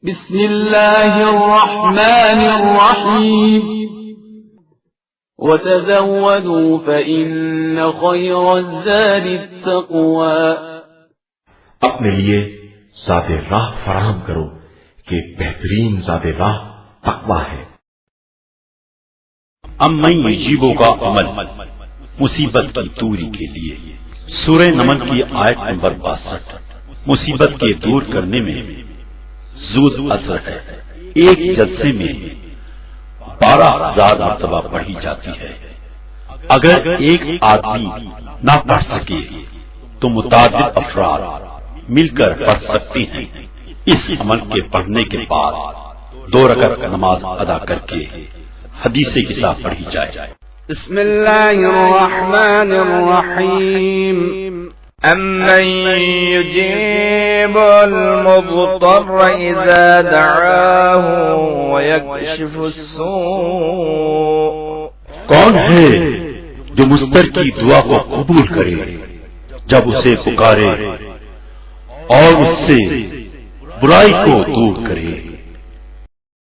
بسم اللہ الرحمن الرحیم وتزودوا فإن خير الزاد التقوى۔ اپنے لیے ذات راہ فراہم کرو کہ بہترین ذات راہ تقویٰ ہے۔ امن یجیبوں کا عمل مصیبت کی دوری کے لیے، سورہ نمل کی آیت نمبر 62۔ مصیبت کے دور کرنے میں زود اثر ہے، ایک جلسے میں 12,000 مرتبہ پڑھی جاتی ہے۔ اگر ایک آدمی نہ پڑھ سکے تو متعدد افراد مل کر پڑھ سکتے ہیں۔ اس عمل کے پڑھنے کے بعد 2 رکعت نماز ادا کر کے حدیث کے ساتھ پڑھی جائے۔ بسم اللہ الرحمن الرحیم امن یجیب المضطر اذا دعاہ ویکشف السوء۔ کون ہے جو مضطر کی دعا کو قبول کرے جب اسے پکارے اور اس سے برائی کو دور کرے؟